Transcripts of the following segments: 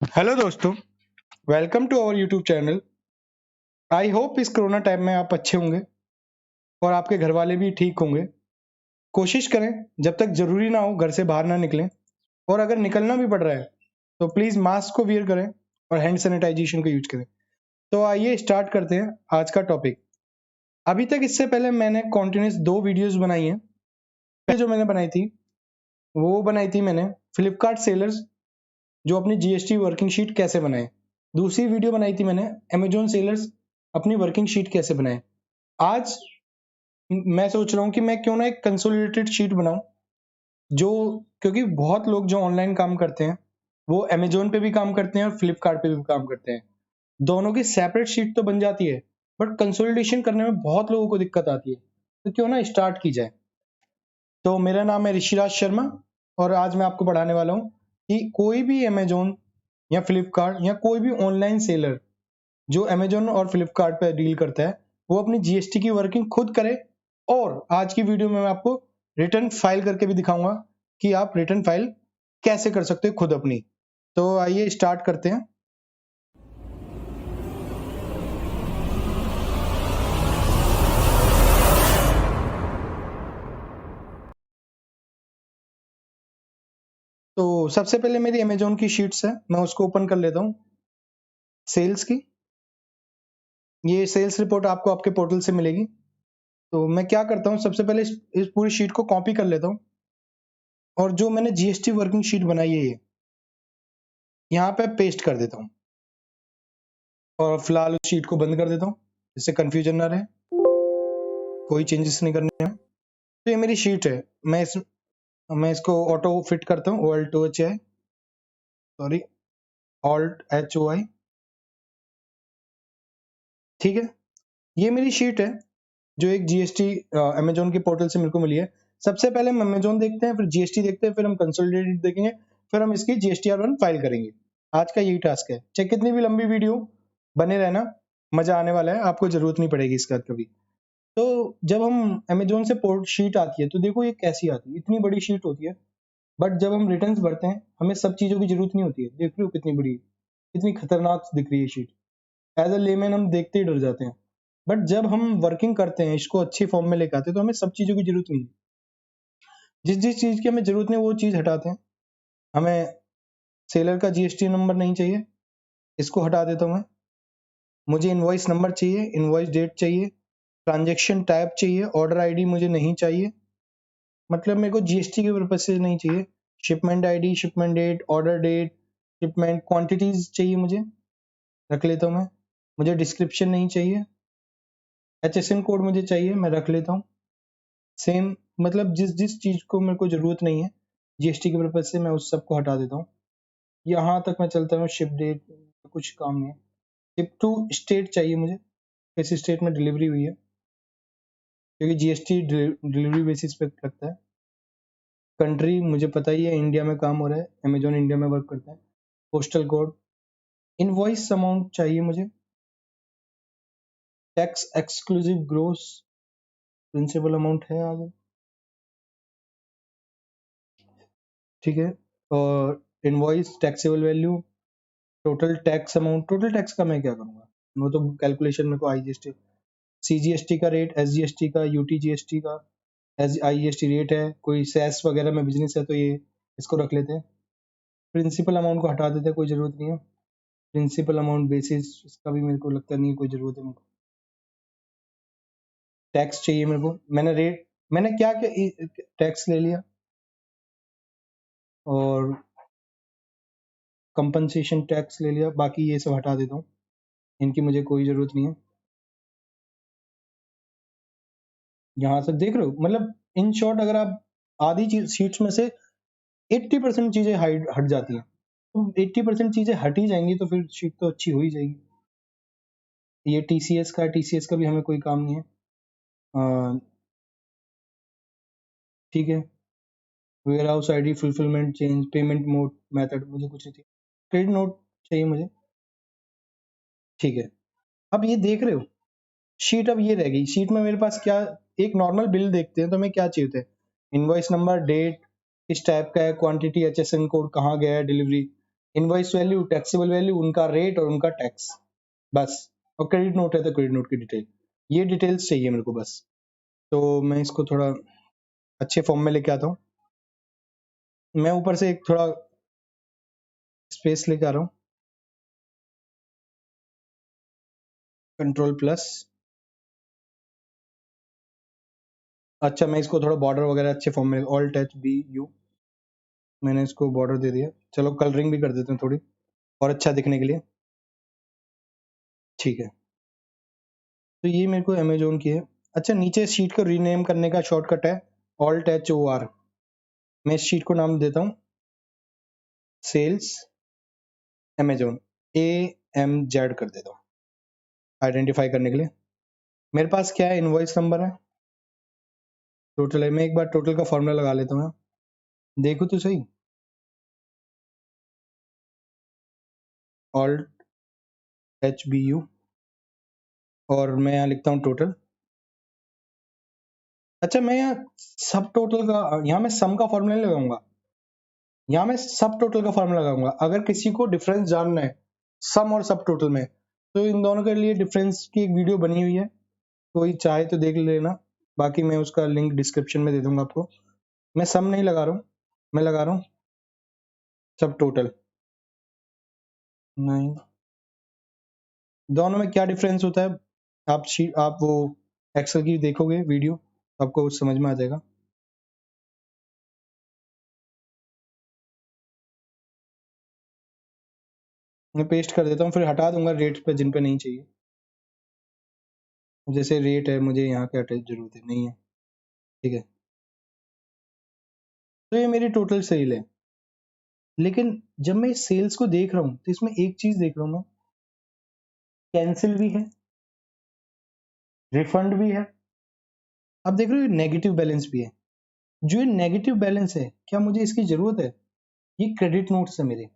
Hello दोस्तों, welcome to our YouTube channel. I hope इस corona time में आप अच्छे होंगे और आपके घर वाले भी ठीक होंगे। कोशिश करें जब तक ज़रूरी ना हो घर से बाहर ना निकलें, और अगर निकलना भी पड़ रहा है तो प्लीज़ मास्क को वियर करें और हैंड सैनिटाइजेशन का यूज करें। तो आइए स्टार्ट करते हैं आज का टॉपिक। अभी तक इससे पहले मैंने कॉन्टिन्यूस 2 वीडियोस बनाई हैं। पहले जो मैंने बनाई थी वो बनाई थी मैंने फ्लिपकार्ट सेलर्स जो अपनी जीएसटी वर्किंग शीट कैसे बनाए। दूसरी वीडियो बनाई थी मैंने अमेजोन सेलर्स अपनी वर्किंग शीट कैसे बनाए। आज मैं सोच रहा हूँ कि मैं क्यों ना एक कंसोलिडेटेड शीट बनाऊं, जो क्योंकि बहुत लोग जो ऑनलाइन काम करते हैं वो अमेजोन पे भी काम करते हैं और फ्लिपकार्ट पे भी काम करते हैं। दोनों की सेपरेट शीट तो बन जाती है, बट कंसोलिडेशन करने में बहुत लोगों को दिक्कत आती है। तो क्यों ना स्टार्ट की जाए। तो मेरा नाम है ऋषिराज शर्मा और आज मैं आपको पढ़ाने वाला हूँ कि कोई भी अमेजोन या फ्लिपकार्ट या कोई भी ऑनलाइन सेलर जो अमेजोन और फ्लिपकार्ट पे डील करता है वो अपनी जीएसटी की वर्किंग खुद करे। और आज की वीडियो में मैं आपको रिटर्न फाइल करके भी दिखाऊंगा कि आप रिटर्न फाइल कैसे कर सकते हो खुद अपनी। तो आइए स्टार्ट करते हैं। तो सबसे पहले मेरी अमेजोन की शीट्स है, मैं उसको ओपन कर लेता हूँ। सेल्स की ये सेल्स रिपोर्ट आपको आपके पोर्टल से मिलेगी। तो मैं क्या करता हूँ, सबसे पहले इस पूरी शीट को कॉपी कर लेता हूँ और जो मैंने जीएसटी वर्किंग शीट बनाई है ये यहाँ पे पेस्ट कर देता हूँ और फिलहाल उस शीट को बंद कर देता हूँ जिससे कंफ्यूजन ना रहे, कोई चेंजेस नहीं करने हैं। तो ये मेरी शीट है, मैं इसको ऑटो फिट करता हूँ, ऑल्ट एच ओ आई। ठीक है, ये मेरी शीट है जो एक जीएसटी अमेजोन के पोर्टल से मेरे को मिली है। सबसे पहले हम अमेजोन देखते हैं, फिर जीएसटी देखते हैं, फिर हम कंसोलिडेटेड देखेंगे, फिर हम इसकी जीएसटीआर1 फाइल करेंगे। आज का यही टास्क है, चाहे कितनी भी लंबी वीडियो बने रहना, मजा आने वाला है, आपको जरूरत नहीं पड़ेगी इसका कभी। तो जब हम अमेजोन से पोर्ट शीट आती है तो देखो ये कैसी आती है, इतनी बड़ी शीट होती है। बट जब हम रिटर्न्स भरते हैं हमें सब चीजों की जरूरत नहीं होती है। देख रहे हो कितनी बड़ी, कितनी खतरनाक दिख रही है शीट। एज अ लेमैन हम देखते ही डर जाते हैं। बट जब हम वर्किंग करते हैं, इसको अच्छी फॉर्म में लेकर आते हैं, तो हमें सब चीजों की जरूरत नहीं है। जिस जिस चीज की हमें जरूरत नहीं वो चीज हटाते हैं। हमें सेलर का जीएसटी नंबर नहीं चाहिए, इसको हटा देता हूँ मैं। मुझे इनवॉइस नंबर चाहिए, इनवॉइस डेट चाहिए, ट्रांजेक्शन टाइप चाहिए, ऑर्डर आईडी मुझे नहीं चाहिए, मतलब मेरे को जीएसटी के पर्पज से नहीं चाहिए। Shipment ID, shipment date, order date, shipment quantities चाहिए, मुझे रख लेता हूँ मैं। मुझे डिस्क्रिप्शन नहीं चाहिए, एचएसएन कोड मुझे चाहिए, मैं रख लेता हूँ। सेम, मतलब जिस जिस चीज को मेरे को जरूरत नहीं है जीएसटी के पर्पज से, मैं उस सब को हटा देता हूँ। यहाँ तक मैं चलता हूँ। शिप डेट कुछ काम नहीं है। शिप टू स्टेट चाहिए मुझे, किस स्टेट में डिलीवरी हुई है, क्योंकि जीएसटी डिलीवरी बेसिस पे लगता है। कंट्री मुझे पता ही है, इंडिया में काम हो रहा है, अमेजोन इंडिया में वर्क करता है। पोस्टल कोड, इनवॉइस अमाउंट चाहिए मुझे, tax exclusive gross principal amount है आगे, ठीक है। और invoice taxable value, total tax amount. Total tax का मैं क्या करूंगा, वो तो कैलकुलेशन मेरे को आईजीएसटी, सीजीएसटी का रेट, एसजीएसटी का, यूटीजीएसटी का, आईजीएसटी रेट है। कोई सेस वगैरह में बिजनेस है तो ये इसको रख लेते हैं। प्रिंसिपल अमाउंट को हटा देते हैं, कोई जरूरत नहीं है। प्रिंसिपल अमाउंट बेसिस, इसका भी मेरे को लगता नहीं है कोई जरूरत है मेरे को। टैक्स चाहिए मेरे को, मैंने क्या क्या टैक्स ले लिया, और कंपनसेशन टैक्स ले लिया, बाकी ये सब हटा देता हूँ, इनकी मुझे कोई जरूरत नहीं है। यहाँ से देख रहे हो, मतलब इन शॉर्ट अगर आप आधी चीज शीट्स में से 80% चीजें हट जाती हैं, तो 80% चीजें हट ही जाएंगी तो फिर शीट तो अच्छी हो ही जाएगी। ये टीसीएस का, टीसीएस का भी हमें कोई काम नहीं है, ठीक है। Warehouse ID, fulfilment change, payment mode method मुझे कुछ नहीं चाहिए। क्रेडिट नोट चाहिए मुझे, ठीक है। अब ये देख रहे हो शीट, अब ये रह गई शीट में मेरे पास क्या, एक नॉर्मल बिल देखते हैं तो हमें क्या चाहिए होता है, इनवॉइस नंबर, डेट किस टाइप का है, क्वांटिटी, एचएसएन कोड कहाँ गया है, delivery, invoice value, taxable value, उनका रेट और उनका टैक्स, बस। और क्रेडिट नोट है तो क्रेडिट नोट की डिटेल, ये डिटेल्स चाहिए मेरे को बस। तो मैं इसको थोड़ा अच्छे फॉर्म में लेके आता हूँ। मैं ऊपर से एक थोड़ा स्पेस लेके आ रहा हूँ, कंट्रोल प्लस। अच्छा, मैं इसको थोड़ा बॉर्डर वगैरह अच्छे फॉर्म में, ऑल्ट एच बी यू, मैंने इसको बॉर्डर दे दिया। चलो कलरिंग भी कर देते हैं थोड़ी और अच्छा दिखने के लिए, ठीक है। तो ये मेरे को अमेजोन की है। अच्छा, नीचे शीट को रीनेम करने का शॉर्टकट है ऑल्ट एच ओ आर। मैं इस शीट को नाम देता हूँ sales Amazon, A M Z कर देता हूँ आइडेंटिफाई करने के लिए। मेरे पास क्या है, इनवॉइस नंबर है, टोटल है। मैं एक बार टोटल का फॉर्मूला लगा लेता हूँ, देखो तो सही, ऑल्ट एच बी यू, और मैं यहाँ लिखता हूँ टोटल। अच्छा, मैं यहाँ सब टोटल का, यहाँ मैं सम का फॉर्मूला नहीं लगाऊंगा, यहाँ मैं सब टोटल का फॉर्मूला लगाऊंगा। अगर किसी को डिफरेंस जानना है सम और सब टोटल में, तो इन दोनों के लिए डिफरेंस की एक वीडियो बनी हुई है, कोई चाहे तो देख लेना, बाकी मैं उसका लिंक डिस्क्रिप्शन में दे दूंगा आपको। मैं सम नहीं लगा रहा हूँ, मैं लगा रहा हूँ सब टोटल। नहीं, दोनों में क्या डिफरेंस होता है, आप वो एक्सेल की देखोगे वीडियो, आपको समझ में आ जाएगा। मैं पेस्ट कर देता हूँ, फिर हटा दूंगा रेट पे जिन पे नहीं चाहिए। जैसे रेट है, मुझे यहाँ के हटाने की जरूरत है, नहीं है, ठीक है। तो ये मेरी टोटल सेल है। लेकिन जब मैं इस सेल्स को देख रहा हूँ तो इसमें एक चीज देख रहा हूँ मैं, कैंसिल भी है, रिफंड भी है। अब देख रहे हो, नेगेटिव बैलेंस भी है। जो ये नेगेटिव बैलेंस है, क्या मुझे इसकी जरूरत है? ये क्रेडिट नोट्स है मेरे,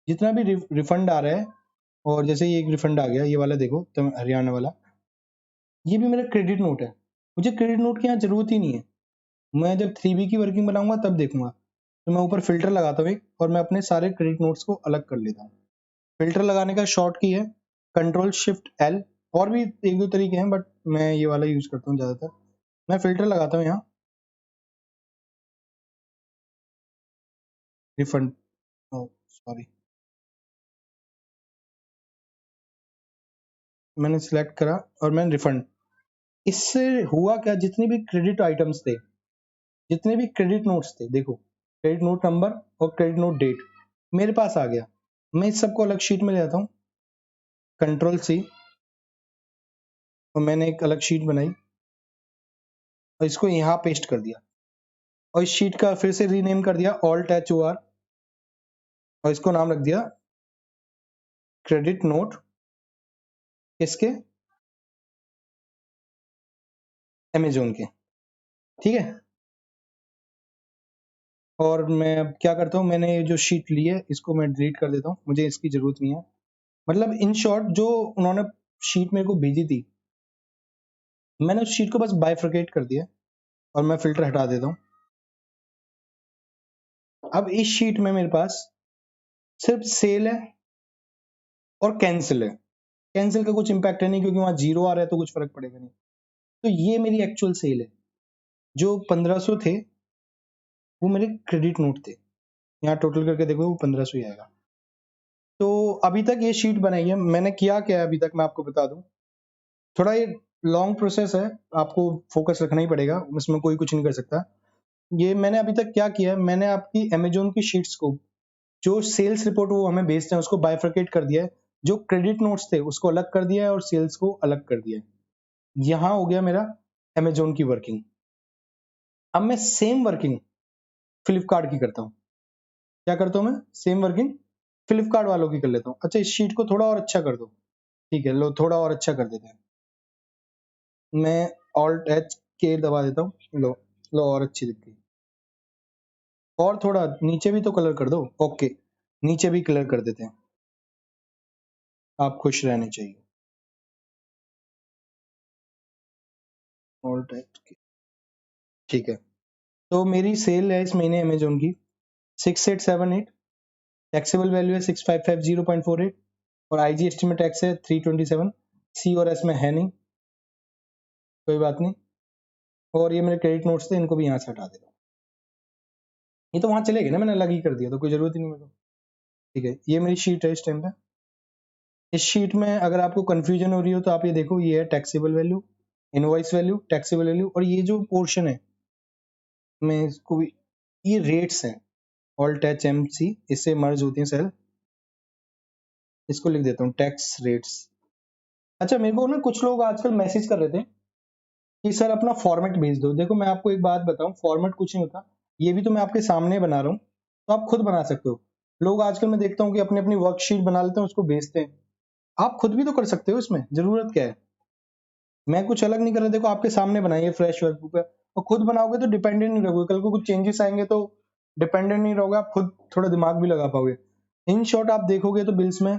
जितना भी रिफंड आ रहा है। और जैसे ये एक रिफंड आ गया, ये वाला देखो, तो हरियाणा वाला, ये भी मेरा क्रेडिट नोट है। मुझे क्रेडिट नोट की यहाँ जरूरत ही नहीं है। मैं जब 3B की वर्किंग बनाऊंगा तब देखूंगा। तो मैं ऊपर फिल्टर लगाता हूँ एक, और मैं अपने सारे क्रेडिट नोट्स को अलग कर लेता हूँ। फिल्टर लगाने का शॉर्ट की है कंट्रोल शिफ्ट एल। और भी एक दो तरीके हैं, बट मैं ये वाला यूज करता हूँ ज्यादातर। मैं फिल्टर लगाता हूँ यहाँ, रिफंड, सॉरी, मैंने सिलेक्ट करा और मैंने रिफंड। इससे हुआ क्या, जितने भी क्रेडिट आइटम्स थे, जितने भी क्रेडिट नोट्स थे, देखो क्रेडिट नोट नंबर और क्रेडिट नोट डेट मेरे पास आ गया। मैं इस सबको अलग शीट में ले आता हूँ, कंट्रोल सी, और मैंने एक अलग शीट बनाई और इसको यहाँ पेस्ट कर दिया। और इस शीट का फिर से रीनेम कर दिया ऑल्ट एच ओ आर, और इसको नाम रख दिया क्रेडिट नोट, इसके अमेजोन के, ठीक है। और मैं अब क्या करता हूँ, मैंने ये जो शीट ली है इसको मैं डिलीट कर देता हूँ, मुझे इसकी जरूरत नहीं है। मतलब इन शॉर्ट, जो उन्होंने शीट मेरे को भेजी थी, मैंने उस शीट को बस बाइफरकेट कर दिया, और मैं फिल्टर हटा देता हूँ। अब इस शीट में मेरे पास सिर्फ सेल है और कैंसिल है। कैंसिल का कुछ इंपैक्ट है नहीं, क्योंकि वहां जीरो आ रहा है तो कुछ फर्क पड़ेगा नहीं। तो ये मेरी एक्चुअल सेल है। जो 1500 थे वो मेरे क्रेडिट नोट थे, यहाँ टोटल करके देखो वो 1500 ही आएगा। तो अभी तक ये शीट बनाई है मैंने, किया क्या है अभी तक मैं आपको बता दूं। थोड़ा ये लॉन्ग प्रोसेस है, आपको फोकस रखना ही पड़ेगा, इसमें कोई कुछ नहीं कर सकता। ये मैंने अभी तक क्या किया है, मैंने आपकी अमेजोन की शीट्स को, जो सेल्स रिपोर्ट वो हमें भेजते हैं, उसको बाइफरकेट कर दिया है। जो क्रेडिट नोट्स थे उसको अलग कर दिया है, और सेल्स को अलग कर दिया है। यहाँ हो गया मेरा अमेजोन की वर्किंग। अब मैं सेम वर्किंग फ्लिपकार्ट की करता हूँ। क्या करता हूँ मैं, सेम वर्किंग फ्लिपकार्ट वालों की कर लेता हूँ। अच्छा, इस शीट को थोड़ा और अच्छा कर दो, ठीक है, लो थोड़ा और अच्छा कर देते हैं। मैं ऑल्ट एच के दबा देता हूँ, लो लो और अच्छी दिख गई। और थोड़ा नीचे भी तो कलर कर दो, ओके, नीचे भी कलर कर देते हैं, आप खुश रहने चाहिए। ऑल्ट एच के, ठीक है। तो मेरी सेल है इस महीने अमेजोन की 6878, टैक्सेबल वैल्यू है 6550.48 और आईजीएसटी में टैक्स है 327, सी और एस में है नहीं, कोई बात नहीं। और ये मेरे क्रेडिट नोट्स थे, इनको भी यहाँ से हटा देता हूँ, ये तो वहाँ चले गए ना, मैंने अलग ही कर दिया तो कोई जरूरत ही नहीं मेरे को। ठीक है, ये मेरी शीट है इस टाइम पे। इस शीट में अगर आपको कंफ्यूजन हो रही हो तो आप ये देखो, ये है taxable value, invoice value, taxable value, और ये जो पोर्शन है मैं इसको भी, ये रेट्स हैं, ऑल्ट एच एम सी, इससे मर्ज होती हैं सेल, इसको लिख देता हूँ टैक्स रेट्स। अच्छा, मेरे को ना कुछ लोग आजकल मैसेज कर रहे थे कि सर अपना फॉर्मेट भेज दो। देखो मैं आपको एक बात बताऊं, फॉर्मेट कुछ नहीं होता, ये भी तो मैं आपके सामने बना रहा हूँ, तो आप खुद बना सकते हो। लोग आजकल मैं देखता हूँ कि अपनी अपनी वर्कशीट बना लेते हैं, उसको भेजते हैं, आप खुद भी तो कर सकते हो, इसमें जरूरत क्या है, मैं कुछ अलग नहीं कर रहा। देखो आपके सामने बनाइए फ्रेश वर्कबुक है, और खुद बनाओगे तो डिपेंडेंट नहीं रहोगे, कल को कुछ चेंजेस आएंगे तो डिपेंडेंट नहीं रहोगे, आप खुद थोड़ा दिमाग भी लगा पाओगे। इन शॉर्ट आप देखोगे तो बिल्स में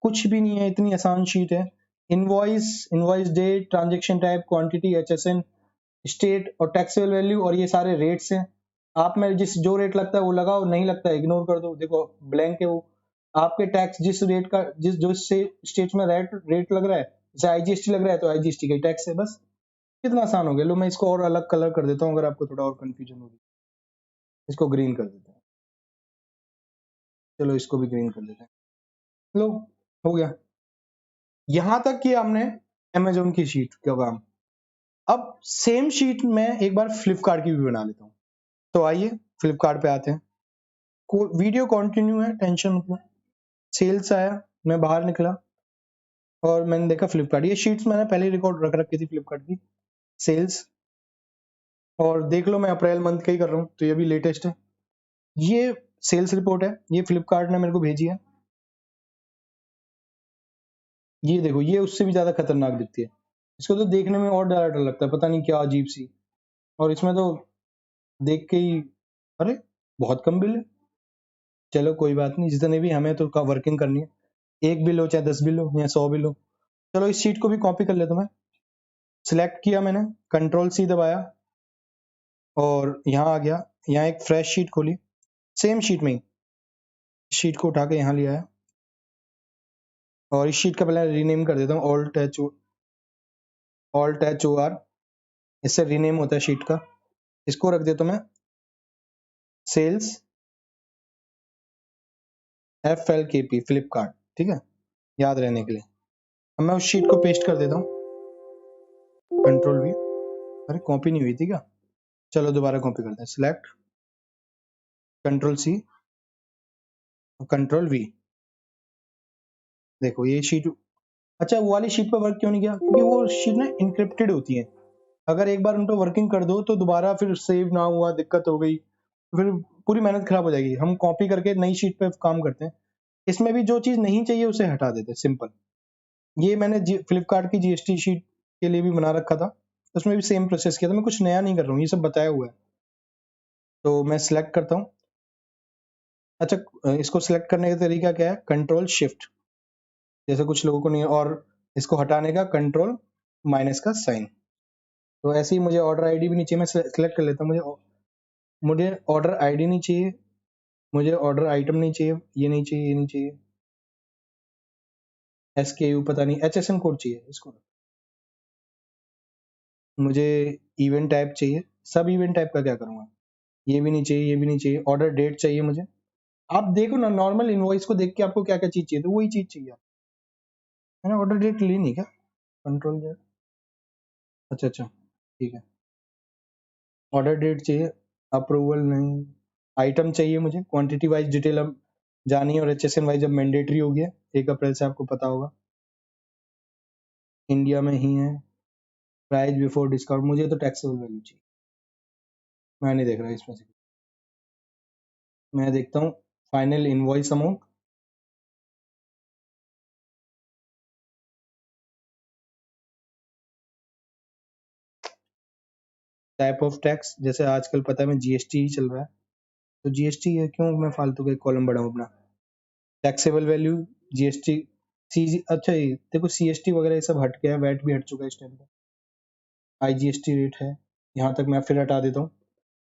कुछ भी नहीं है, इतनी आसान शीट है। Invoice, invoice date, transaction type, quantity, HSN, state और टैक्सेबल वैल्यू, और ये सारे रेट्स हैं। आप में जिस जो रेट लगता है वो लगाओ, नहीं लगता है इग्नोर कर दो। देखो ब्लैंक है वो, आपके टैक्स जिस रेट का, जिस जो स्टेट में रेट लग रहा है, जैसे आईजीएसटी लग रहा है तो आईजीएसटी का टैक्स है, बस कितना आसान हो गया। लो मैं इसको और अलग कलर कर देता हूँ अगर आपको थोड़ा और कंफ्यूजन होगी, इसको ग्रीन कर देते हैं, चलो इसको भी ग्रीन कर देते हैं। लो हो गया, यहां तक कि हमने अमेजोन की शीट का काम। अब सेम शीट में एक बार फ्लिपकार्ट की भी बना लेता हूँ, तो आइए फ्लिपकार्ट पे आते हैं। वीडियो कंटिन्यू है, टेंशन मतलब। सेल्स आया, मैं बाहर निकला और मैंने देखा फ्लिपकार्ट, ये शीट्स मैंने पहले रिकॉर्ड रख रखी थी फ्लिपकार्ट की सेल्स, और देख लो मैं अप्रैल मंथ का ही कर रहा हूँ तो ये भी लेटेस्ट है। ये सेल्स रिपोर्ट है, ये फ्लिपकार्ट ने मेरे को भेजी है, ये देखो ये उससे भी ज्यादा खतरनाक दिखती है, इसको तो देखने में और डर डर लगता है, पता नहीं क्या अजीब सी, और इसमें तो देख के ही अरे बहुत कम बिल है। चलो कोई बात नहीं, जितने भी हमें तो वर्किंग करनी है, एक बिल हो चाहे 10 बिल हो या 100 बिल हो। चलो इस शीट को भी कॉपी कर लेता हूं मैं, सिलेक्ट किया मैंने, कंट्रोल सी दबाया और यहाँ आ गया, यहाँ एक फ्रेश शीट खोली, सेम शीट में ही शीट को उठा के यहाँ ले आया, और इस शीट का पहले रीनेम कर देता हूँ, ऑल्ट एच ओ आर, इससे रीनेम होता है शीट का। इसको रख देता हूँ मैं सेल्स FLKP फ्लिपकार्ट, ठीक है, याद रहने के लिए। अब मैं उस शीट को पेस्ट कर देता हूँ, कंट्रोल V, अरे कॉपी नहीं हुई थी क्या, चलो दोबारा कॉपी करते हैं, select, control C, control V। देखो ये शीट, अच्छा वो वाली शीट पर वर्क क्यों नहीं किया, क्योंकि वो शीट ना इनक्रिप्टेड होती है, अगर एक बार उन पर वर्किंग कर दो तो दोबारा फिर सेव ना हुआ, दिक्कत हो गई, फिर पूरी मेहनत खराब हो जाएगी। हम कॉपी करके नई शीट पे काम करते हैं, इसमें भी जो चीज नहीं चाहिए उसे हटा देते हैं, सिंपल। ये मैंने फ्लिपकार्ट की जीएसटी शीट के लिए भी बना रखा था, उसमें भी सेम प्रोसेस किया था, मैं कुछ नया नहीं कर रहा हूँ, ये सब बताया हुआ है। तो मैं सिलेक्ट करता हूँ, अच्छा इसको सिलेक्ट करने का तरीका क्या है, कंट्रोल शिफ्ट, जैसे कुछ लोगों को नहीं, और इसको हटाने का कंट्रोल माइनस का साइन। तो ऐसे ही मुझे ऑर्डर आईडी भी नहीं चाहिए, मैं सिलेक्ट कर लेता हूँ, मुझे ऑर्डर आईडी नहीं चाहिए, मुझे ऑर्डर आइटम नहीं चाहिए, ये नहीं चाहिए, ये नहीं चाहिए, SKU पता नहीं, HSN कोड चाहिए इसको, मुझे इवेंट टाइप चाहिए, सब इवेंट टाइप का क्या करूँगा, ये भी नहीं चाहिए, ये भी नहीं चाहिए, ऑर्डर डेट चाहिए मुझे। आप देखो ना, नॉर्मल इनवॉइस को देख के आपको क्या क्या चीज चाहिए, तो वही चीज चाहिए, मैंने ऑर्डर डेट ली नहीं क्या, कंट्रोल डेट, अच्छा अच्छा ठीक है, ऑर्डर डेट चाहिए, अप्रूवल नहीं, आइटम चाहिए मुझे, क्वांटिटी वाइज डिटेल अब जानी है, और HSN वाइज अब मैंडेटरी हो गया 1 अप्रैल से, आपको पता होगा, इंडिया में ही है, प्राइस बिफोर डिस्काउंट, मुझे तो टैक्सेबल वैल्यू चाहिए, मैं नहीं देख रहा इसमें से, मैं देखता हूँ final invoice amount, type of tax, जैसे आजकल पता है मैं GST ही चल रहा है, तो GST है, क्यों मैं फालतू का कॉलम बढ़ाऊं अपना, टैक्सेबल वैल्यू, GST, अच्छा ये देखो CST वगैरह ये सब हट गया, वैट भी हट चुका है इस टाइम पे, IGST रेट है, यहाँ तक मैं फिर हटा देता हूँ।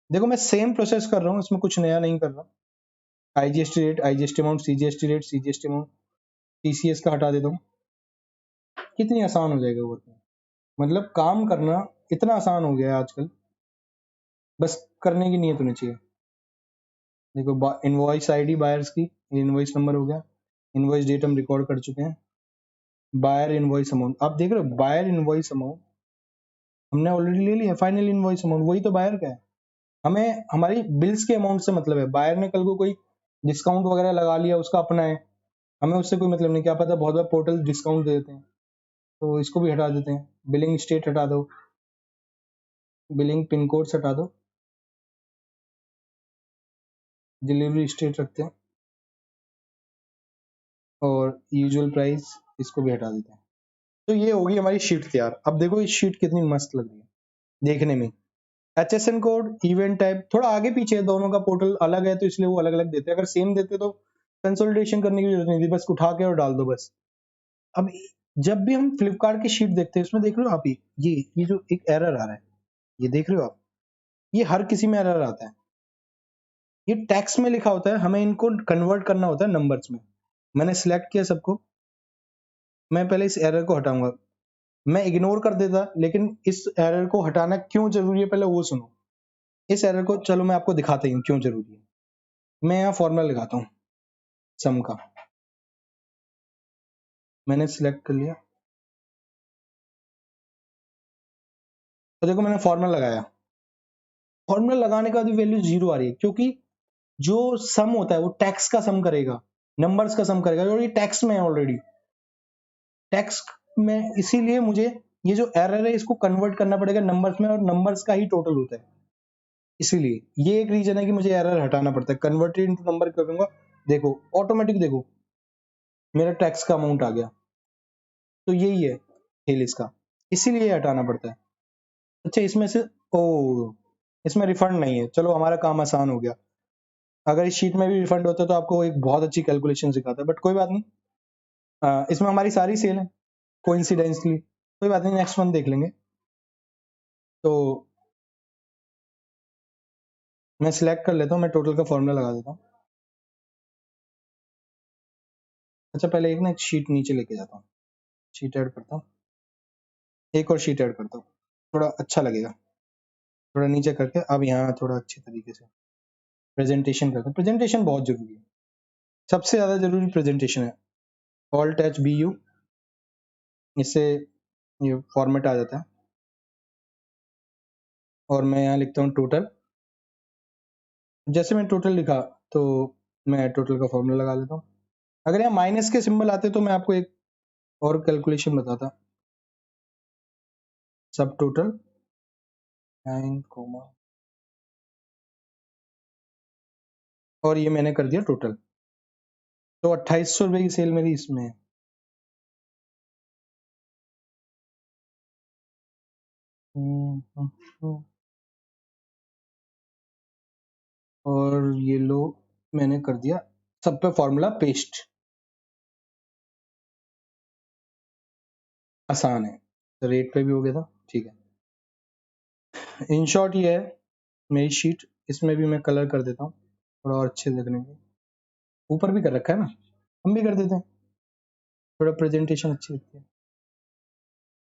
देखो मैं सेम प्रोसेस कर रहा हूँ, इसमें कुछ नया नहीं कर रहा, IGST rate, IGST amount, CGST rate, CGST amount, TCS का हटा देता हूँ। कितनी आसान हो जाएगा वर्क, मतलब काम करना इतना आसान हो गया है आजकल, बस करने की नीयत होनी चाहिए। देखो इनवॉइस आईडी बायर्स की, इनवॉइस नंबर हो गया, इनवॉइस डेट हम रिकॉर्ड कर चुके हैं, बायर इनवॉइस अमाउंट आप देख रहे हो, बायर इनवॉइस अमाउंट हमने ऑलरेडी ले लिया, फाइनल इनवॉइस अमाउंट वही तो बायर का है। हमें हमारी बिल्स के अमाउंट से मतलब है, बायर ने कल को कोई डिस्काउंट वगैरह लगा लिया उसका अपना है, हमें उससे कोई मतलब नहीं, क्या पता बहुत बार पोर्टल डिस्काउंट दे देते हैं, तो इसको भी हटा देते हैं। बिलिंग स्टेट हटा दो, बिलिंग पिन कोड हटा दो, डिलीवरी स्टेट रखते हैं, और यूजुअल प्राइस इसको भी हटा देते हैं। तो ये होगी हमारी शीट तैयार। अब देखो इस शीट कितनी मस्त लग रही है देखने में। HSN कोड, इवेंट टाइप, थोड़ा आगे पीछे है, दोनों का पोर्टल अलग है तो इसलिए वो अलग अलग देते हैं, अगर सेम देते तो कंसोलिडेशन करने की जरूरत नहीं थी, बस उठा के और डाल दो बस। अब जब भी हम फ्लिपकार्ट की शीट देखते हैं, इसमें देख रहे हो आप, ये जो एक एरर आ रहा है, ये देख रहे हो आप, ये हर किसी में एरर आता है। ये टेक्स्ट में लिखा होता है, हमें इनको कन्वर्ट करना होता है नंबर्स में। मैंने सिलेक्ट किया सबको, मैं पहले इस एरर को हटाऊंगा, मैं इग्नोर कर देता, लेकिन इस एरर को हटाना क्यों जरूरी है पहले वो सुनो। इस एरर को चलो मैं आपको दिखाता हूँ क्यों जरूरी है। मैं यहाँ फॉर्मूला लगाता हूँ सम का, मैंने सिलेक्ट कर लिया, तो देखो मैंने फॉर्मूला लगाया, फॉर्मूला लगाने के बाद वैल्यू 0 आ रही है, क्योंकि जो सम होता है वो टैक्स का सम करेगा, नंबर्स का सम करेगा, और ये टैक्स में है ऑलरेडी, टैक्स में, इसीलिए मुझे ये जो एरर है इसको कन्वर्ट करना पड़ेगा नंबर्स में, और नंबर्स का ही टोटल होता है, इसीलिए ये एक रीजन है कि मुझे एरर हटाना पड़ता है। कन्वर्टेड इनटू नंबर करूंगा, देखो ऑटोमेटिक, देखो मेरा टैक्स का अमाउंट आ गया, तो यही है खेल इसका, इसीलिए हटाना पड़ता है। अच्छा इसमें से, ओ इसमें रिफंड नहीं है, चलो हमारा काम आसान हो गया। अगर इस शीट में भी रिफंड होता तो आपको एक बहुत अच्छी कैलकुलेशन सिखाता, बट कोई बात नहीं, इसमें हमारी सारी सेल है कोइंसिडेंसली, कोई बात नहीं, नेक्स्ट मंथ देख लेंगे। तो मैं सिलेक्ट कर लेता हूँ, मैं टोटल का फॉर्मूला लगा देता हूँ। अच्छा पहले एक ना एक शीट नीचे लेके जाता हूँ, शीट ऐड करता हूँ, एक और शीट ऐड करता हूँ, थोड़ा अच्छा लगेगा, थोड़ा नीचे करके। अब यहाँ थोड़ा अच्छे तरीके से प्रेजेंटेशन करता हूँ, प्रेजेंटेशन बहुत जरूरी है, सबसे ज्यादा जरूरी प्रेजेंटेशन है। ऑल्ट एच बी यू, इससे ये फॉर्मेट आ जाता है, और मैं यहाँ लिखता हूँ टोटल। जैसे मैं टोटल लिखा तो मैं टोटल का फॉर्मूला लगा लेता हूँ। अगर यहाँ माइनस के सिंबल आते तो मैं आपको एक और कैलकुलेशन बताता, सब टोटल 9, और ये मैंने कर दिया टोटल, तो 2800 रुपए की सेल मेरी इसमें है। और ये लो मैंने कर दिया सब पे फॉर्मूला पेस्ट, आसान है, रेट पे भी हो गया था, ठीक है। इन शॉर्ट ये है मेरी शीट, इसमें भी मैं कलर कर देता हूँ थोड़ा और अच्छे लगने के, ऊपर भी कर रखा है ना, हम भी कर देते हैं, थोड़ा प्रेजेंटेशन अच्छी लगती है,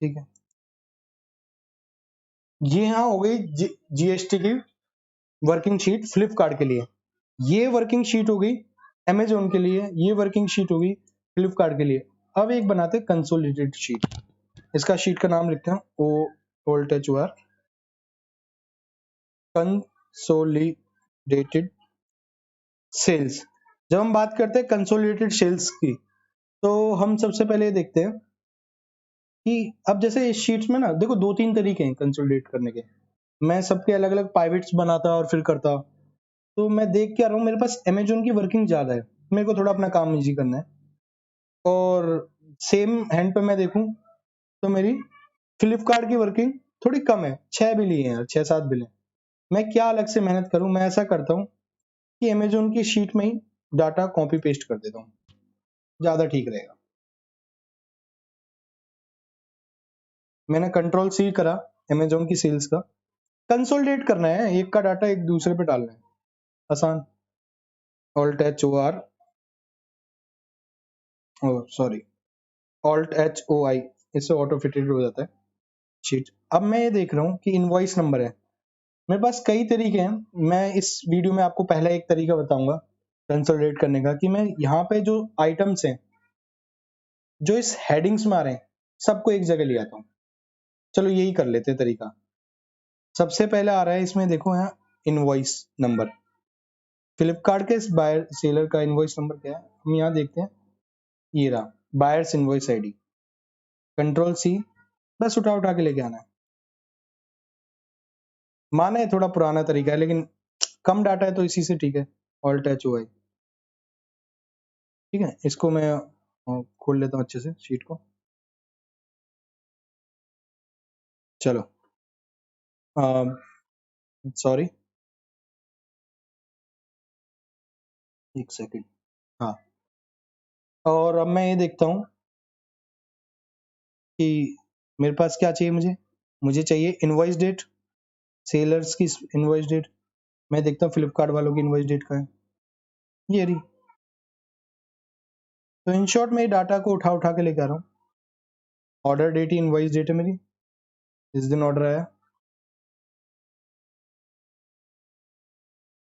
ठीक है। ये हाँ हो गई जीएसटी की वर्किंग शीट फ्लिपकार्ट के लिए, ये वर्किंग शीट हो गई अमेजोन के लिए, ये वर्किंग शीट हो गई फ्लिपकार्ट के लिए। अब एक बनाते हैं कंसोलिडेटेड शीट, इसका शीट का नाम लिखते हैं OLTHOR, कंसोलिडेटेड सेल्स। जब हम बात करते हैं कंसोलिडेटेड सेल्स की, तो हम सबसे पहले देखते हैं कि अब जैसे इस शीट्स में ना देखो 2-3 तरीके हैं कंसोलिडेट करने के, मैं सबके अलग अलग पाइवेट्स बनाता और फिर करता, तो मैं देख के आ रहा हूँ मेरे पास अमेजोन की वर्किंग ज्यादा है, मेरे को थोड़ा अपना काम इजी करना है, और सेम हैंड पे मैं देखूं तो मेरी फ्लिपकार्ट की वर्किंग थोड़ी कम है, 6 बिल ही है यार, 6-7 बिल है। मैं क्या अलग से मेहनत करूं, मैं ऐसा करता हूँ कि अमेजोन की शीट में ही डाटा कॉपी पेस्ट कर देता हूँ, ज्यादा ठीक रहेगा। मैंने कंट्रोल C करा अमेजोन की सेल्स का, कंसोलिडेट करना है, एक का डाटा एक दूसरे पे डालना है, आसान। Alt H O R, sorry alt H O I, इससे ऑटो फिटेड हो जाता है शीट। अब मैं ये देख रहा हूँ कि इनवॉइस नंबर है, मेरे पास कई तरीके हैं। मैं इस वीडियो में आपको पहला एक तरीका बताऊंगा कंसोलिडेट करने का, कि मैं यहाँ पे जो आइटम्स हैं जो इस हेडिंग्स में आ रहे हैं सबको एक जगह ले आता हूँ। चलो यही कर लेते हैं तरीका। सबसे पहले आ रहा है इसमें, देखो यहाँ इनवॉइस नंबर, फ्लिपकार्ट के इस बायर सेलर का इनवॉइस नंबर क्या है, हम यहाँ देखते हैं, ये रहा buyer's invoice ID, control C, बस उठा उठा के लेके आना है। माना है थोड़ा पुराना तरीका है, लेकिन कम डाटा है तो इसी से ठीक है, ऑल्ट एच ओ आई। ठीक है, इसको मैं खोल लेता हूँ अच्छे से शीट को। चलो सॉरी, एक सेकंड, हाँ। और अब मैं ये देखता हूँ कि मेरे पास क्या चाहिए, मुझे चाहिए इनवॉइस डेट, सेलर्स की इनवॉइस डेट। मैं देखता हूँ फ्लिपकार्ट वालों की इनवॉइस डेट का है, ये रही। तो इन शॉर्ट में डाटा को उठा उठा के लेकर आ रहा हूँ। ऑर्डर डेट ही इनवॉइस डेट है मेरी, इस दिन ऑर्डर आया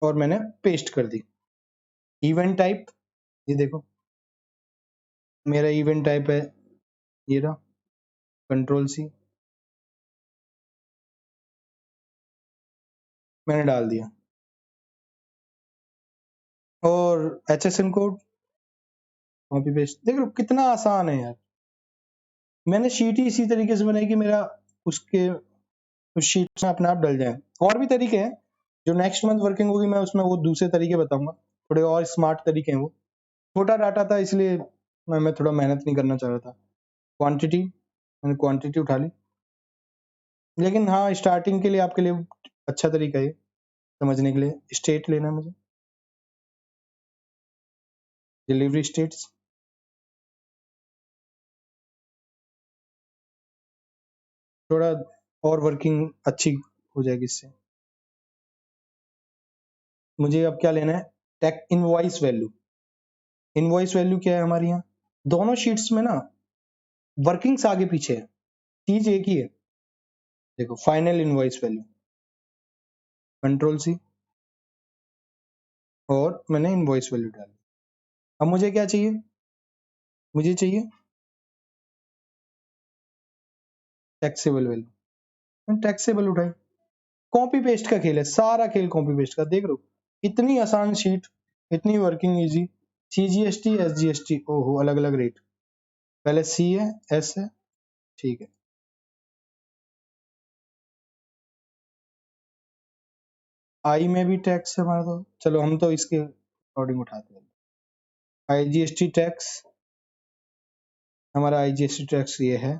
और मैंने पेस्ट कर दी। इवेंट टाइप, ये देखो मेरा इवेंट टाइप है, ये रहा, कंट्रोल सी, मैंने डाल दिया। और HSN कोड कॉपी पेस्ट, देख लो कितना आसान है यार। मैंने शीट ही इसी तरीके से बनाई कि मेरा उसके उस शीट में अपने आप डल जाए। और भी तरीके हैं, जो नेक्स्ट मंथ वर्किंग होगी मैं उसमें वो दूसरे तरीके बताऊंगा, थोड़े और स्मार्ट तरीके हैं वो। छोटा डाटा था इसलिए मैं थोड़ा मेहनत नहीं करना चाह रहा था। क्वांटिटी, मैंने क्वांटिटी उठा ली, लेकिन हाँ स्टार्टिंग के लिए आपके लिए अच्छा तरीका है समझने के लिए। स्टेट लेना है मुझे, डिलीवरी स्टेट्स, थोड़ा और वर्किंग अच्छी हो जाएगी इससे। मुझे अब क्या लेना है, take invoice value. Invoice value क्या है हमारे यहाँ, दोनों शीट्स में ना वर्किंग्स आगे पीछे है, चीज एक ही है। देखो final invoice value, control C, और मैंने इनवॉइस वैल्यू डाली। अब मुझे क्या चाहिए, मुझे चाहिए टैक्सेबल वैल्यू, मैंने टैक्सेबल उठाई। कॉपी पेस्ट का खेल है, सारा खेल कॉपी पेस्ट का। देख लो इतनी आसान शीट, इतनी वर्किंग इजी। CGST SGST, ओहो अलग अलग रेट, पहले C है S है, ठीक है। I में भी टैक्स है हमारा, तो चलो हम तो इसके अकॉर्डिंग उठाते हैं। IGST टैक्स, हमारा IGST टैक्स ये है,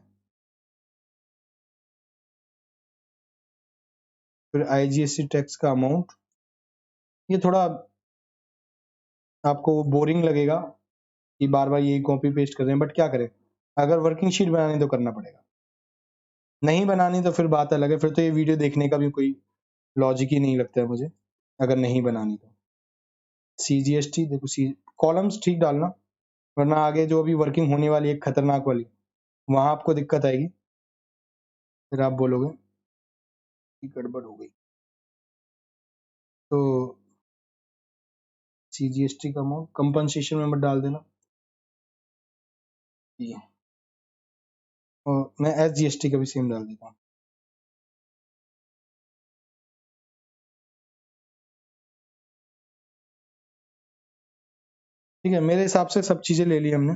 फिर IGST टैक्स का अमाउंट। ये थोड़ा आपको बोरिंग लगेगा कि बार बार यही कॉपी पेस्ट कर रहे हैं, बट क्या करें, अगर वर्किंग शीट बनानी तो करना पड़ेगा, नहीं बनानी तो फिर बात अलग है, फिर तो ये वीडियो देखने का भी कोई लॉजिक ही नहीं लगता है मुझे, अगर नहीं बनानी तो। CGST देखो, कॉलम्स ठीक डालना, वरना आगे जो अभी वर्किंग होने वाली है खतरनाक वाली, वहां आपको दिक्कत आएगी, फिर आप बोलोगे कि गड़बड़ हो गई। तो CGST का अमाउंट कंपनसेशन में मत डाल देना, ये, और मैं SGST का भी सेम डाल देता हूँ। ठीक है, मेरे हिसाब से सब चीजें ले ली हमने।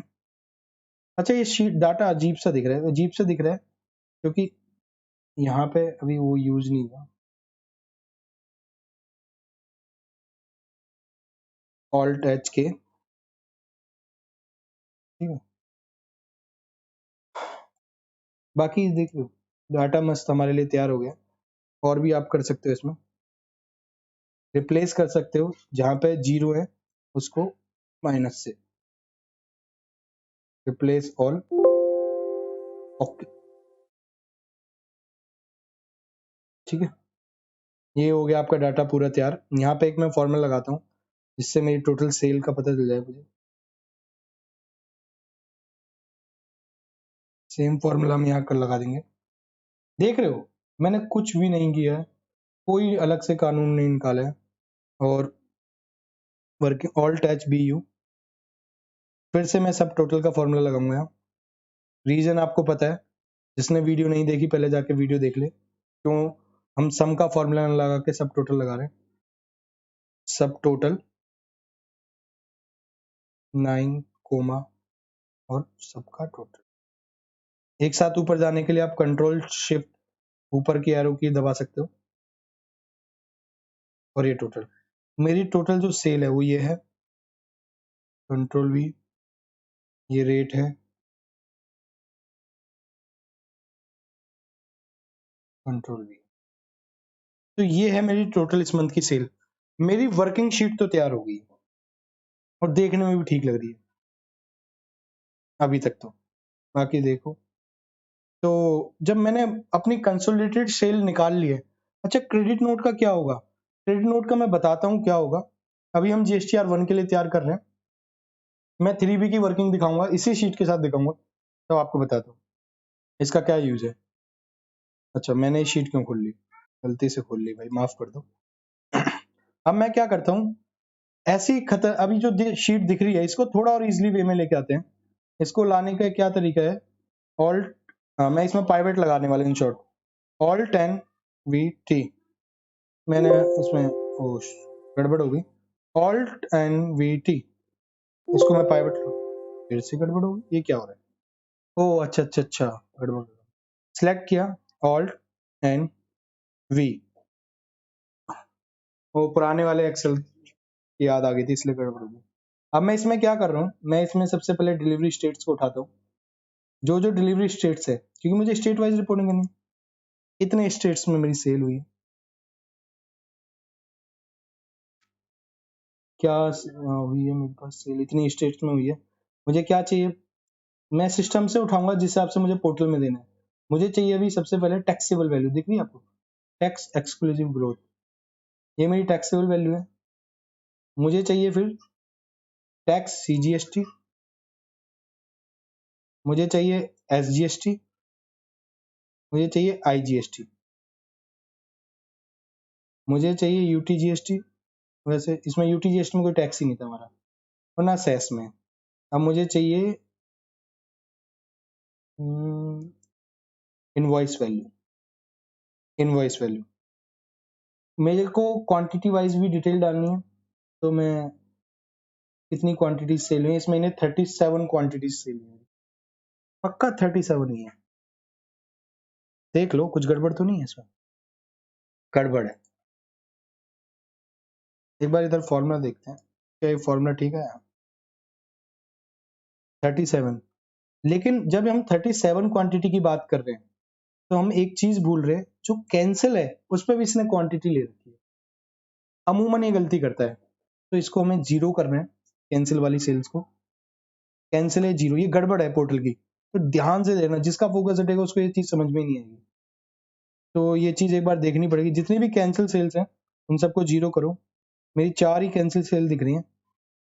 अच्छा ये शीट डाटा अजीब सा दिख रहा है, अजीब सा दिख रहा है क्योंकि यहाँ पे अभी वो यूज नहीं हुआ। ऑल्ट एच के, ठीक है, बाकी देखो डाटा मस्त हमारे लिए तैयार हो गया। और भी आप कर सकते हो, इसमें रिप्लेस कर सकते हो, जहां पे जीरो है उसको माइनस से, रिप्लेस ऑल, ओके, ठीक है। ये हो गया आपका डाटा पूरा तैयार। यहाँ पे एक मैं फॉर्मूला लगाता हूँ, जिससे मेरी टोटल सेल का पता चल जाए मुझे। सेम फॉर्मूला हम यहाँ कर लगा देंगे। देख रहे हो मैंने कुछ भी नहीं किया है, कोई अलग से कानून नहीं निकाला है। और working alt H B U, फिर से मैं सब टोटल का फॉर्मूला लगाऊंगा। रीजन आपको पता है, जिसने वीडियो नहीं देखी पहले जाके वीडियो देख ले, क्यों हम सम का फॉर्मूला लगा के सब टोटल लगा रहे हैं। सब टोटल 9 कोमा और सबका टोटल। एक साथ ऊपर जाने के लिए आप कंट्रोल शिफ्ट ऊपर की एरो की दबा सकते हो, और ये टोटल, मेरी टोटल जो सेल है वो ये है। कंट्रोल वी, ये रेट है, कंट्रोल वी। तो ये है मेरी टोटल इस मंथ की सेल। मेरी वर्किंग शीट तो तैयार हो गई और देखने में भी ठीक लग रही है अभी तक तो। बाकी देखो, तो जब मैंने अपनी कंसोलिडेटेड सेल निकाल ली है, अच्छा क्रेडिट नोट का क्या होगा? क्रेडिट नोट का मैं बताता हूँ क्या होगा। अभी हम जीएसटीआर 1 के लिए तैयार कर रहे हैं, मैं 3B की वर्किंग दिखाऊंगा, इसी शीट के साथ दिखाऊंगा, तो आपको बताता हूँ इसका क्या यूज है। अच्छा मैंने ये शीट क्यों खोल ली, गलती से खोल ली भाई, माफ कर दो। अब मैं क्या करता हूँ, ऐसी खतर अभी जो शीट दिख रही है इसको थोड़ा और इजीली वे में लेके आते हैं। इसको लाने का क्या तरीका है, ऑल्ट, मैं इसमें पाइवेट लगाने वाला in short, alt N V T. मैंने इसमें गड़बड़ हो गई, ऑल्ट एन वी टी, इसको मैं पाइवेट, फिर से गड़बड़ हो गई, ये क्या हो रहा है? ओ अच्छा अच्छा अच्छा, गड़बड़। सिलेक्ट किया ऑल्ट एन वी, वो पुराने वाले एक्सेल की याद आ गई थी इसलिए गड़बड़ हो गई। अब मैं इसमें क्या कर रहा हूँ, मैं इसमें सबसे पहले डिलीवरी स्टेट्स को उठाता हूँ, जो जो डिलीवरी स्टेट्स है, क्योंकि मुझे स्टेट वाइज रिपोर्टिंग करनी, इतने स्टेट्स में मेरी सेल हुई, क्या हुई है मेरे पास सेल, इतनी स्टेट्स में हुई है। मुझे क्या चाहिए, मैं सिस्टम से उठाऊंगा जिस हिसाब से मुझे पोर्टल में देना है। मुझे चाहिए अभी सबसे पहले टैक्सेबल वैल्यू, दिख रही है आपको, टैक्स एक्सक्लूसिव ग्रोथ, ये मेरी टैक्सेबल वैल्यू है। मुझे चाहिए फिर टैक्स सीजीएसटी, मुझे चाहिए एसजीएसटी, मुझे चाहिए आईजीएसटी, मुझे चाहिए यूटीजीएसटी। वैसे इसमें यूटीजीएसटी में कोई टैक्स ही नहीं था हमारा, और ना सेस में। अब मुझे चाहिए इनवॉइस वैल्यू, इनवॉइस वैल्यू मेरे को क्वांटिटी वाइज भी डिटेल डालनी है, तो मैं कितनी क्वांटिटी सेल हुई इस महीने, 37 क्वांटिटी सेल हुई, पक्का 37 ही है। देख लो कुछ गड़बड़ तो नहीं है इसमें, गड़बड़ है। एक बार इधर फॉर्मूला देखते हैं, क्या ये फॉर्मूला ठीक है? 37, लेकिन जब हम 37 क्वांटिटी की बात कर रहे हैं तो हम एक चीज भूल रहे हैं, जो कैंसिल है उस पर भी इसने क्वांटिटी ले रखी है, अमूमन ये गलती करता है। तो इसको हमें जीरो करना है, कैंसिल वाली सेल्स को, कैंसिल है जीरो, ये गड़बड़ है पोर्टल की, तो ध्यान से देखना, जिसका फोकस हटेगा उसको ये चीज समझ में नहीं आएगी। तो ये चीज एक बार देखनी पड़ेगी, जितनी भी कैंसिल सेल्स हैं उन सबको जीरो करो। मेरी 4 ही कैंसिल सेल दिख रही हैं,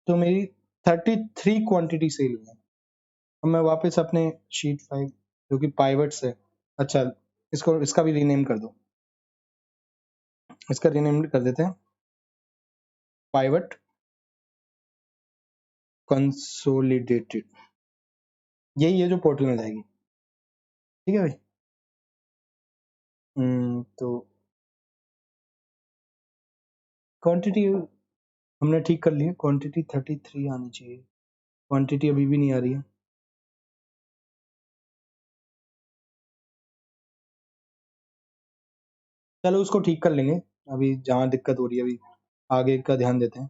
तो मेरी 33 क्वांटिटी सेल हुई है। अब मैं वापस अपने शीट 5 जो कि पाइवट्स है, अच्छा इसको, इसका भी रीनेम कर दो, इसका रीनेम कर देते हैं पाइवट कंसोलिडेटेड, यही है जो पोर्टल में जाएगी, ठीक है भाई। तो क्वांटिटी हमने ठीक कर ली है, क्वांटिटी 33 आनी चाहिए, क्वांटिटी अभी भी नहीं आ रही है। चलो उसको ठीक कर लेंगे, अभी जहाँ दिक्कत हो रही है अभी आगे का ध्यान देते हैं।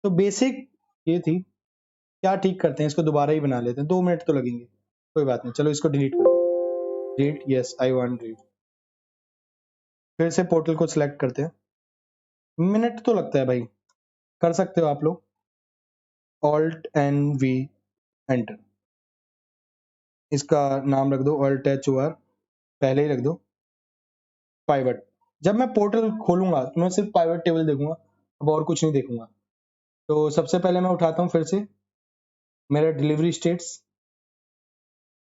तो बेसिक ये थी, क्या ठीक करते हैं, इसको दोबारा ही बना लेते हैं, 2 मिनट तो लगेंगे, कोई बात नहीं, चलो इसको डिलीट कर दें, delete, yes I want delete. फिर से पोर्टल को सिलेक्ट करते हैं, मिनट तो लगता है भाई, कर सकते हो आप लोग, ऑल्ट एन वी एंटर, इसका नाम रख दो ऑल्ट एच ओ आर, पहले ही रख दो पाइवट। जब मैं पोर्टल खोलूंगा तो मैं सिर्फ पाइवट टेबल देखूंगा, अब और कुछ नहीं देखूंगा। तो सबसे पहले मैं उठाता हूँ फिर से मेरा डिलीवरी स्टेट्स,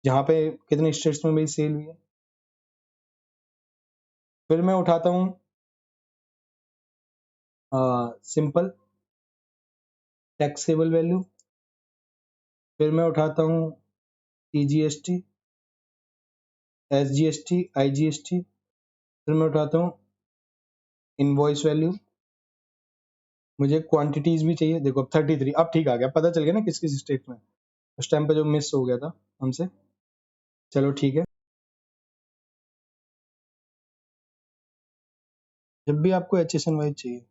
जहाँ पे कितने स्टेट्स में मेरी सेल हुई है। फिर मैं उठाता हूँ सिंपल टैक्सेबल वैल्यू। फिर मैं उठाता हूँ TGST, SGST, IGST। फिर मैं उठाता हूँ इनवॉइस वैल्यू। मुझे क्वांटिटीज भी चाहिए। देखो अब 33, अब ठीक आ गया, पता चल गया ना किस किस स्टेट में, उस टाइम पे जो मिस हो गया था हमसे। चलो ठीक है। जब भी आपको HSN वाइज चाहिए,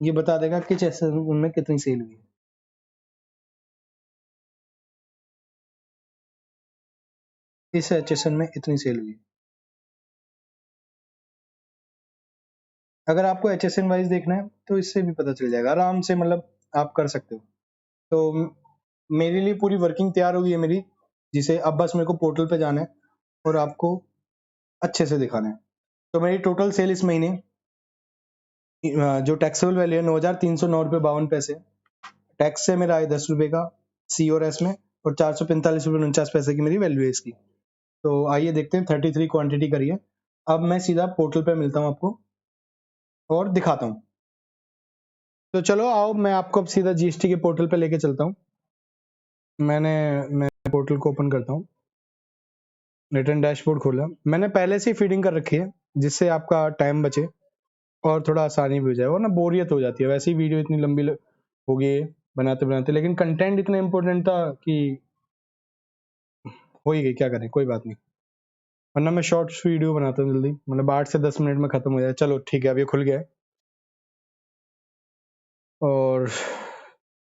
ये बता देगा किस HSN में कितनी सेल हुई है। इस HSN में इतनी सेल हुई है। अगर आपको HSN वाइज देखना है तो इससे भी पता चल जाएगा आराम से, मतलब आप कर सकते हो। तो मेरे लिए पूरी वर्किंग तैयार हो गई है मेरी, जिसे अब बस मेरे को पोर्टल पे जाना है और आपको अच्छे से दिखाना है। तो मेरी टोटल सेल इस महीने जो टैक्सेबल वैल्यू है 9,309 रुपये 52 पैसे। टैक्स से मेरा आया 10 रुपये का C और S में, और 445 रुपये 49 पैसे की मेरी वैल्यू है इसकी। तो आइए देखते हैं 33 क्वांटिटी करी है। अब मैं सीधा पोर्टल पे मिलता हूँ आपको और दिखाता हूँ। तो चलो आओ, मैं आपको अब सीधा GST के पोर्टल पे लेके चलता हूँ। मैं पोर्टल को ओपन करता हूँ। रिटर्न डैशबोर्ड खोला। मैंने पहले से ही फीडिंग कर रखी है, जिससे आपका टाइम बचे और थोड़ा आसानी भी हो जाए, और ना बोरियत हो जाती है। वैसे ही वीडियो इतनी लंबी हो गई है बनाते बनाते, लेकिन कंटेंट इतना इंपॉर्टेंट था कि हो ही गई, क्या करें, कोई बात नहीं। वरना मैं शॉर्ट्स वीडियो बनाता हूँ जल्दी, मतलब 8 से 10 मिनट में खत्म हो जाए। चलो ठीक है, अब ये खुल गया है। और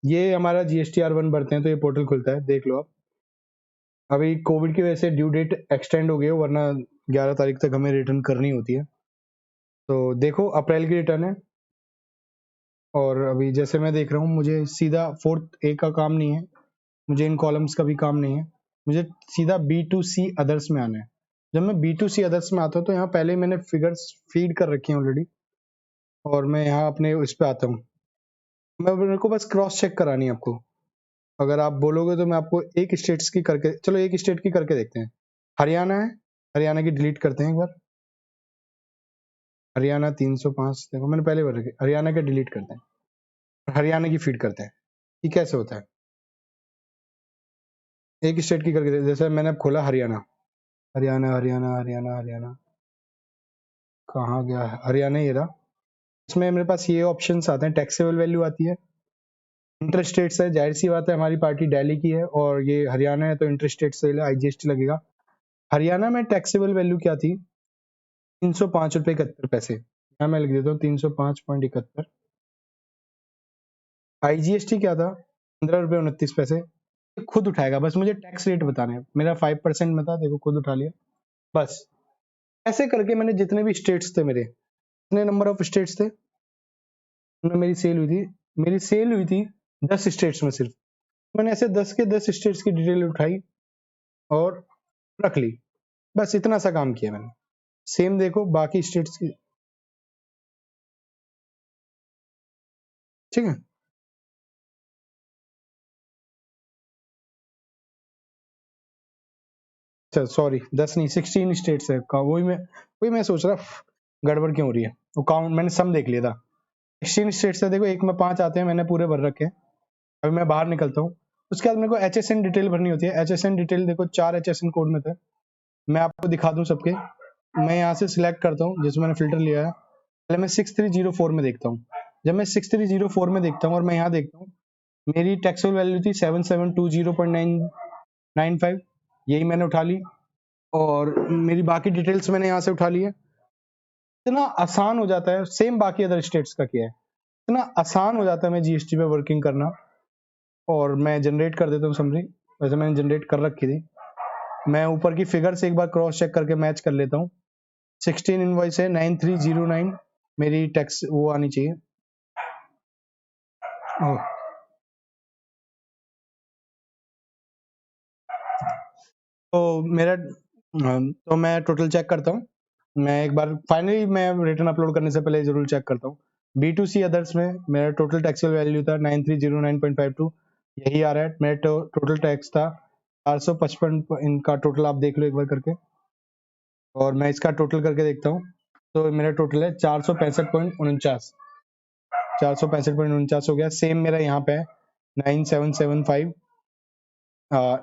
ये हमारा GSTR1 भरते हैं तो ये पोर्टल खुलता है, देख लो आप। अभी कोविड की वजह से ड्यू डेट एक्सटेंड हो गई है, वरना 11 तारीख तक हमें रिटर्न करनी होती है। तो देखो अप्रैल की रिटर्न है, और अभी जैसे मैं देख रहा हूँ मुझे सीधा 4th A का काम नहीं है, मुझे इन कॉलम्स का भी काम नहीं है, मुझे सीधा B2C अदर्स में आना है। जब मैं B2C अदर्स में आता हूँ तो यहाँ पहले मैंने फिगर्स फीड कर रखी हैं ऑलरेडी, और मैं यहाँ अपने उस पर आता हूँ। मेरे को बस क्रॉस चेक करानी है आपको। अगर आप बोलोगे तो मैं आपको एक स्टेट्स की करके, चलो एक स्टेट की करके देखते हैं। हरियाणा है, हरियाणा की डिलीट करते हैं एक बार। हरियाणा 305, देखो मैंने पहले बोल रखी, हरियाणा के डिलीट करते हैं, हरियाणा की फीड करते हैं। ये कैसे होता है, एक स्टेट की करके, जैसे मैंने अब खोला हरियाणा, हरियाणा हरियाणा हरियाणा हरियाणा, कहाँ गया है हरियाणा, ये रहा। इसमें मेरे पास ये ऑप्शंस आते हैं, टैक्सेबल वैल्यू आती है, इंटर स्टेट्स है, जाहिर सी बात है हमारी पार्टी दिल्ली की है, और ये हरियाणा है तो इंटर स्टेट सेल है, IGST लगेगा। हरियाणा में टैक्सेबल वैल्यू क्या थी, 305 रुपये 71 पैसे। यहाँ मैं लिख देता हूँ 305.71। IGST क्या था, 15 रुपये 29 पैसे। खुद उठाएगा, बस मुझे टैक्स रेट बताना है। मेरा 5% में था, देखो खुद उठा लिया। बस ऐसे करके मैंने जितने भी स्टेट्स थे, मेरे कितने नंबर ऑफ स्टेट्स थे उनमें मेरी सेल हुई थी, मेरी सेल हुई थी 10 स्टेट्स में सिर्फ। मैंने ऐसे 10 के 10 स्टेट्स की डिटेल उठाई और रख ली, बस इतना सा काम किया मैंने। सेम देखो बाकी स्टेट्स की, ठीक है। अच्छा सॉरी, 10 नहीं 16 स्टेट्स है, वही मैं सोच रहा गड़बड़ क्यों हो रही है। वो काउंट मैंने सम देख लिया था, 16 स्टेट्स है। देखो एक में 5 आते हैं, मैंने पूरे भर रखे हैं। अभी मैं बाहर निकलता हूँ, उसके बाद मेरे को HSN डिटेल भरनी होती है। HSN डिटेल देखो 4 HSN कोड में थे, मैं आपको दिखा दूं सबके। मैं यहाँ से सिलेक्ट करता हूँ जिसमें मैंने फिल्टर लिया है। पहले मैं 6304 में देखता हूँ। जब मैं 6304 में देखता हूँ और मैं यहाँ देखता हूँ, मेरी टैक्सेबल वैल्यू थी 7720.995, यही मैंने उठा ली, और मेरी बाकी डिटेल्स मैंने यहाँ से उठा ली है। इतना आसान हो जाता है, सेम बाकी अदर स्टेट्स का किया है, इतना आसान हो जाता है मैं GST पे वर्किंग करना। और मैं जनरेट कर देता हूँ समरी, वैसे मैंने जनरेट कर रखी थी। मैं ऊपर की फिगर से एक बार क्रॉस चेक करके मैच कर लेता हूँ। 16 इनवॉइस है, 9309 मेरी टैक्स वो आनी चाहिए। ओह, तो मेरा तो मैं टोटल चेक करता हूँ। मैं एक बार फाइनली मैं रिटर्न अपलोड करने से पहले जरूर चेक करता हूँ। B2C अदर्स में मेरा टोटल टैक्सेबल वैल्यू था 9309.52, यही आ रहा है। मेरा टोटल टैक्स था 455, इनका टोटल आप देख लो एक बार करके, और मैं इसका टोटल करके देखता हूँ। तो मेरा टोटल है 465.49, 465.49 हो गया। सेम मेरा यहाँ पे है 9775,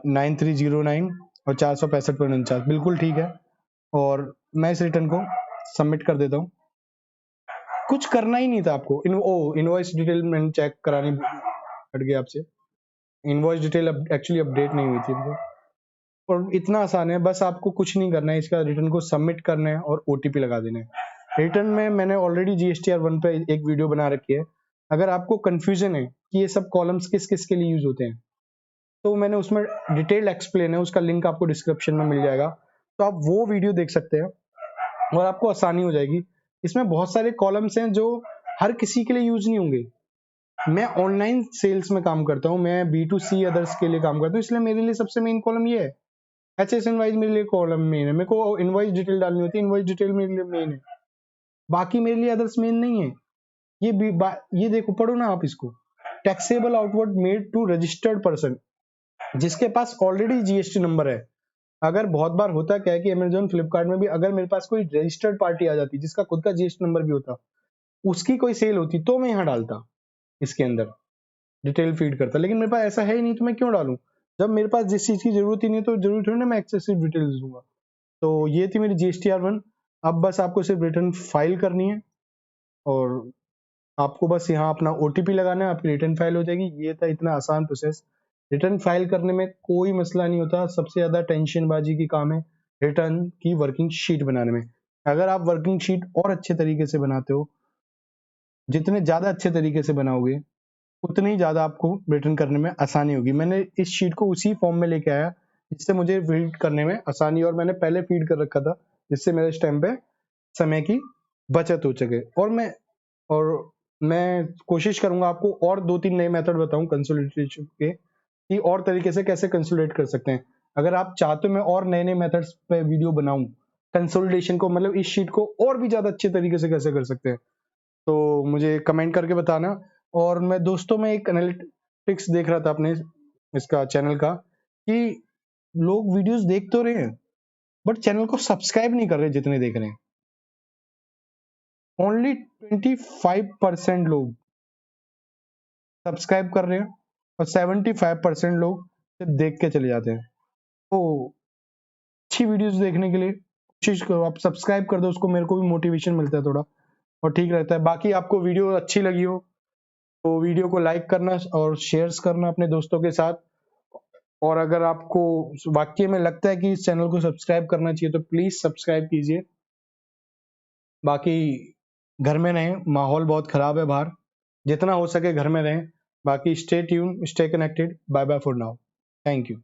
9309 और 465.49, बिल्कुल ठीक है। और मैं इस रिटर्न को सबमिट कर देता हूँ। कुछ करना ही नहीं था आपको। इनवॉइस डिटेल मैंने चेक करानी हट गया आपसे। इनवॉइस डिटेल एक्चुअली अपडेट नहीं हुई थी इनको। और इतना आसान है, बस आपको कुछ नहीं करना है, इसका रिटर्न को सबमिट करना है और ओटीपी लगा देना है। रिटर्न में मैंने ऑलरेडी GSTR1 पे एक वीडियो बना रखी है। अगर आपको कंफ्यूजन है कि ये सब कॉलम्स किस किस के लिए यूज होते हैं, तो मैंने उसमें डिटेल एक्सप्लेन है, उसका लिंक आपको डिस्क्रिप्शन में मिल जाएगा, तो आप वो वीडियो देख सकते हैं और आपको आसानी हो जाएगी। इसमें बहुत सारे कॉलम्स हैं जो हर किसी के लिए यूज नहीं होंगे। मैं ऑनलाइन सेल्स में काम करता हूँ, मैं B2C अदर्स के लिए काम करता हूँ, इसलिए मेरे लिए सबसे मेन कॉलम ये है। HSN वाइज मेरे लिए कॉलम मेन है, मेरे को इनवॉइस डिटेल डालनी होती है, इनवॉइस डिटेल मेरे लिए मेन है, बाकी मेरे लिए अदर्स मेन नहीं है। ये देखो, पढ़ो ना आप इसको। Taxable outward made to registered person, जिसके पास ऑलरेडी GST नंबर है। अगर बहुत बार होता क्या है कि अमेजोन फ्लिपकार्ट में भी अगर मेरे पास कोई रजिस्टर्ड पार्टी आ जाती जिसका खुद का GST नंबर भी होता, उसकी कोई सेल होती, तो मैं यहाँ डालता, इसके अंदर डिटेल फीड करता। लेकिन मेरे पास ऐसा है ही नहीं, तो मैं क्यों डालूं? जब मेरे पास जिस चीज की जरूरत ही नहीं, तो जरूरी थोड़ी ना मैं एक्सेसिव डिटेल्स दूंगा। तो ये थी मेरी GSTR1। अब बस आपको सिर्फ रिटर्न फाइल करनी है और आपको बस यहाँ अपना OTP लगाना है, आपकी रिटर्न फाइल हो जाएगी। ये था इतना आसान प्रोसेस। रिटर्न फाइल करने में कोई मसला नहीं होता, सबसे ज्यादा टेंशनबाजी की काम है रिटर्न की वर्किंग शीट बनाने में। अगर आप वर्किंग शीट और अच्छे तरीके से बनाते हो, जितने ज्यादा अच्छे तरीके से बनाओगे उतनी ज्यादा आपको रिटर्न करने में आसानी होगी। मैंने इस शीट को उसी फॉर्म में लेके आया जिससे मुझे फीड करने में आसानी, और मैंने पहले फीड कर रखा था जिससे मेरे इस टाइम पे समय की बचत हो सके। और मैं कोशिश करूंगा आपको और 2-3 नए मेथड बताऊं कंसोलिडेशन के, कि और तरीके से कैसे कंसोलिडेट कर सकते हैं। अगर आप चाहते हो मैं और नए नए मेथड्स पे वीडियो बनाऊं कंसोलिडेशन को, मतलब इस शीट को और भी ज्यादा अच्छे तरीके से कैसे कर सकते हैं, तो मुझे कमेंट करके बताना। और मैं दोस्तों में एक एनालिटिक्स देख रहा था अपने इसका चैनल का, कि लोग वीडियोस देख तो रहे हैं बट चैनल को सब्सक्राइब नहीं कर रहे जितने देख रहे हैं। ओनली 25% लोग सब्सक्राइब कर रहे हैं और 75% लोग सिर्फ देख के चले जाते हैं। तो अच्छी वीडियोस देखने के लिए कोशिश करो, आप सब्सक्राइब कर दो उसको, मेरे को भी मोटिवेशन मिलता है थोड़ा और ठीक रहता है। बाकी आपको वीडियो अच्छी लगी हो तो वीडियो को लाइक करना और शेयर्स करना अपने दोस्तों के साथ। और अगर आपको वाकई में लगता है कि इस चैनल को सब्सक्राइब करना चाहिए तो प्लीज सब्सक्राइब कीजिए। बाकी घर में रहें, माहौल बहुत खराब है बाहर, जितना हो सके घर में रहें। बाकी stay tune, stay connected. Bye bye for now, thank you.